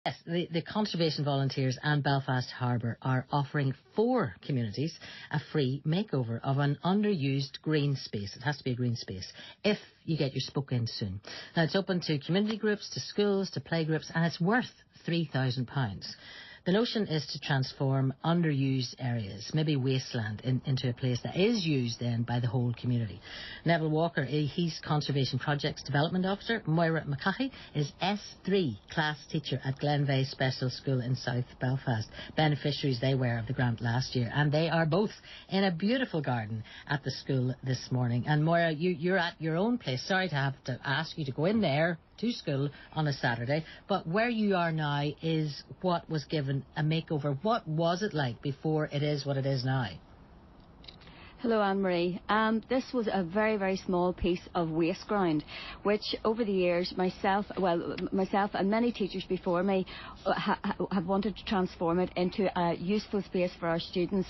Yes, the conservation volunteers and Belfast Harbour are offering 4 communities a free makeover of an underused green space. It has to be a green space if you get your spoke in soon. Now, it's open to community groups, to schools, to playgroups, and it's worth £3,000. The notion is to transform underused areas, maybe wasteland, into a place that is used then by the whole community. Neville Walker, he's Conservation Projects Development Officer. Moira McCaughey is S3 class teacher at Glenveagh Special School in South Belfast. Beneficiaries they were of the grant last year, and they are both in a beautiful garden at the school this morning. And Moira, you're at your own place. Sorry to have to ask you to go in there to school on a Saturday, but where you are now is what was given a makeover. What was it like before it is what it is now? Hello, Anne-Marie. This was a very, very small piece of waste ground, which over the years myself and many teachers before me have wanted to transform it into a useful space for our students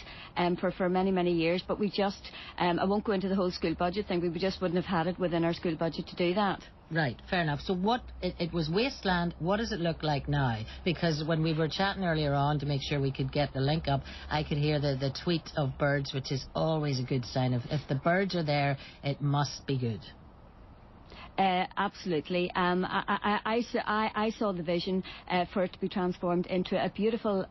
for many, many years. But we just, I won't go into the whole school budget thing, we just wouldn't have had it within our school budget to do that. Right, fair enough. So it was wasteland. What does it look like now? Because when we were chatting earlier on to make sure we could get the link up, I could hear the tweet of birds, which is always a good sign of if the birds are there, it must be good. Absolutely. I saw the vision for it to be transformed into a beautiful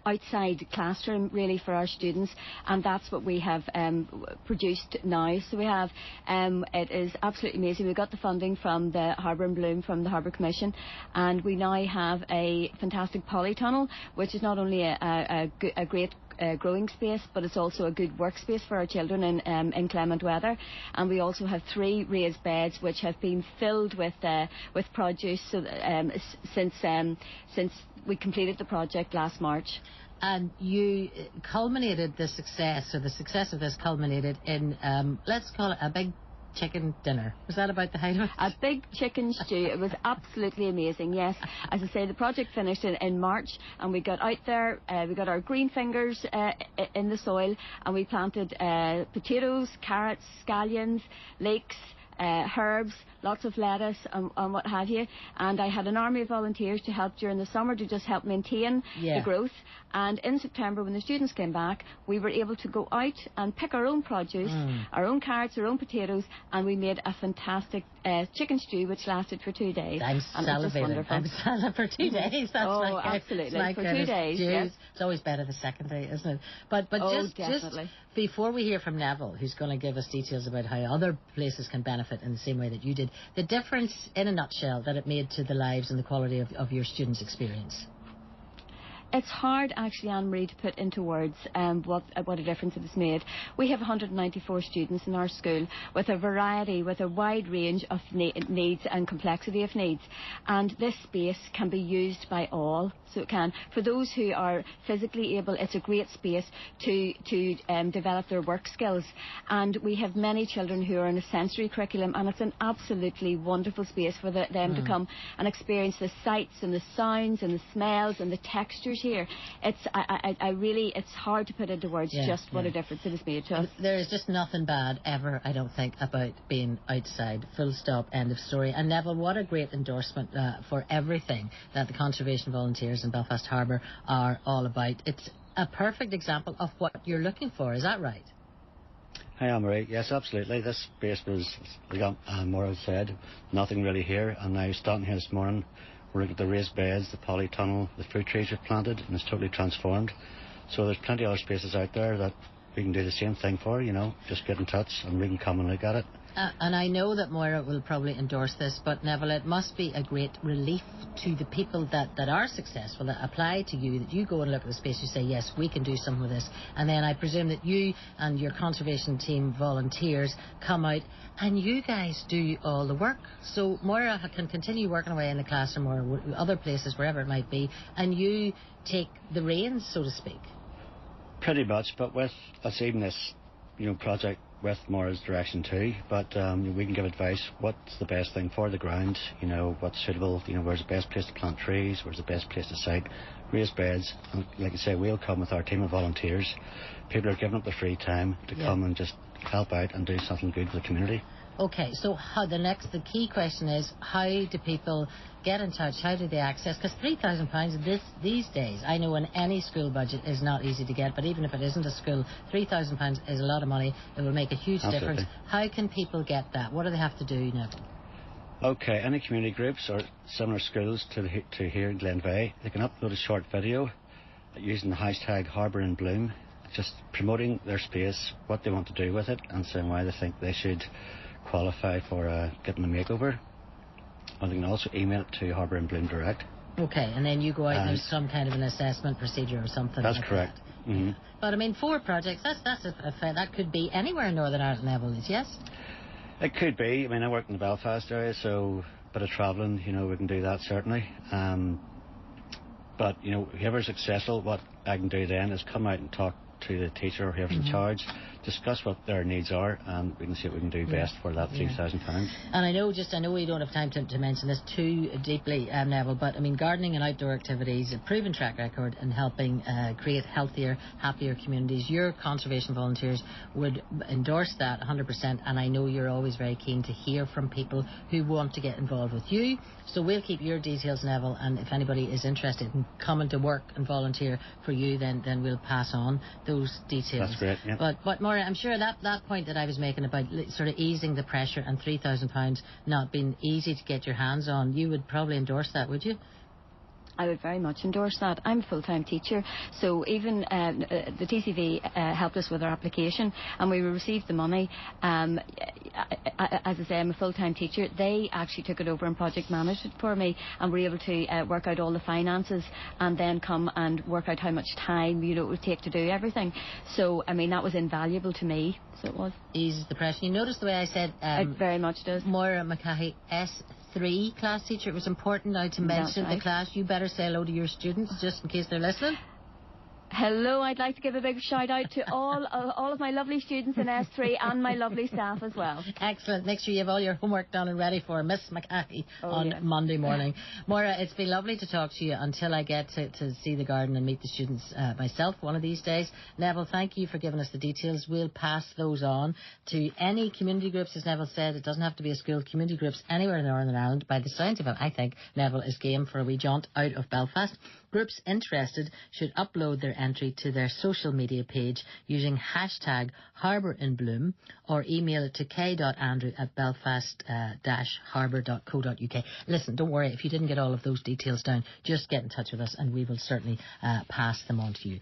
outside classroom really for our students, and that's what we have produced now. So we have it is absolutely amazing. We got the funding from the Harbour and Bloom from the Harbour Commission, and we now have a fantastic polytunnel, which is not only a great growing space, but it's also a good workspace for our children in inclement weather. And we also have 3 raised beds which have been filled with produce since we completed the project last March. And you culminated the success of this culminated in, let's call it a big chicken dinner. Was that about the height of it? A big chicken stew. It was absolutely amazing, yes. As I say, the project finished in March, and we got out there, we got our green fingers in the soil, and we planted potatoes, carrots, scallions, leeks, herbs, lots of lettuce and what have you. And I had an army of volunteers to help during the summer to just help maintain the growth. And in September, when the students came back, we were able to go out and pick our own produce, our own carrots, our own potatoes, and we made a fantastic chicken stew which lasted for 2 days. I'm salivating. I'm salivating for 2 days. That's absolutely. For 2 days, yes. It's always better the second day, isn't it? But just before we hear from Neville, who's going to give us details about how other places can benefit in the same way that you did, the difference in a nutshell that it made to the lives and the quality of your students' experience. It's hard, actually, Anne-Marie, to put into words what a difference it has made. We have 194 students in our school with a variety, with a wide range of needs and complexity of needs. And this space can be used by all, so it can. For those who are physically able, it's a great space to develop their work skills. And we have many children who are in a sensory curriculum, and it's an absolutely wonderful space for them to come and experience the sights and the sounds and the smells and the textures here. It's hard to put into words what a difference it has made to us. There is just nothing bad ever, I don't think, about being outside. Full stop, end of story. And Neville, what a great endorsement for everything that the conservation volunteers in Belfast Harbour are all about. It's a perfect example of what you're looking for, is that right? Hi, Anne-Marie. Yes, absolutely. This space was, like Maura said, nothing really here, and now standing here this morning, we're looking at the raised beds, the polytunnel, the fruit trees we've planted, and it's totally transformed. So there's plenty of other spaces out there that we can do the same thing for, just get in touch and we can come and look at it. And I know that Moira will probably endorse this, but Neville, it must be a great relief to the people that are successful, that apply to you, that you go and look at the space, you say, yes, we can do something with this. And then I presume that you and your conservation team volunteers come out and you guys do all the work. So Moira can continue working away in the classroom or other places, wherever it might be, and you take the reins, so to speak. Pretty much, but with us even this, project with Maura's direction too, but we can give advice what's the best thing for the ground, what's suitable, where's the best place to plant trees, where's the best place to site, raise beds, and like I say, we'll come with our team of volunteers. People are giving up their free time to come and just help out and do something good for the community. Okay, so the key question is, how do people get in touch? How do they access? Because £3,000 these days, I know in any school budget is not easy to get, but even if it isn't a school, £3,000 is a lot of money. It will make a huge difference. How can people get that? What do they have to do, Neville? Okay, any community groups or similar schools to here in Glenveagh, they can upload a short video using the hashtag Harbour in Bloom, just promoting their space, what they want to do with it, and saying why they think they should qualify for getting a makeover. And they can also email it to Harbour in Bloom Direct. Okay, and then you go out and there's some kind of an assessment procedure or something. That's like correct. That. Mm-hmm. But I mean, 4 projects, that could be anywhere in Northern Ireland, Neville, yes? It could be. I mean, I work in the Belfast area, so a bit of travelling, we can do that certainly. But, whoever's successful, what I can do then is come out and talk to the teacher or whoever's in charge, discuss what their needs are, and we can see what we can do best for that £3,000. And I know we don't have time to mention this too deeply, Neville, but I mean, gardening and outdoor activities, a proven track record in helping create healthier, happier communities. Your conservation volunteers would endorse that 100%, and I know you're always very keen to hear from people who want to get involved with you. So we'll keep your details, Neville, and if anybody is interested in coming to work and volunteer for you, then we'll pass on those details. That's great, yeah. But Maura, I'm sure that point that I was making about sort of easing the pressure and £3,000 not being easy to get your hands on, you would probably endorse that, would you? I would very much endorse that. I'm a full-time teacher, so even the TCV helped us with our application, and we received the money. As I say, I'm a full-time teacher. They actually took it over and project managed it for me, and were able to work out all the finances and then come and work out how much time it would take to do everything. So, I mean, that was invaluable to me. So it was. Eases the pressure. You notice the way I said... it very much does. Maura McCahey, S3 class teacher. It was important now to mention the class. You better say hello to your students just in case they're listening. Hello, I'd like to give a big shout out to all of my lovely students in S3 and my lovely staff as well. Excellent. Make sure you have all your homework done and ready for Miss McCahey on Monday morning. Maura, it's been lovely to talk to you until I get to see the garden and meet the students myself one of these days. Neville, thank you for giving us the details. We'll pass those on to any community groups, as Neville said. It doesn't have to be a school. Community groups anywhere in Northern Ireland. By the sounds of it, I think Neville is game for a wee jaunt out of Belfast. Groups interested should upload their entry to their social media page using hashtag Harbour in Bloom, or email it to k.andrew@belfast-harbour.co.uk. Listen, don't worry if you didn't get all of those details down. Just get in touch with us and we will certainly pass them on to you.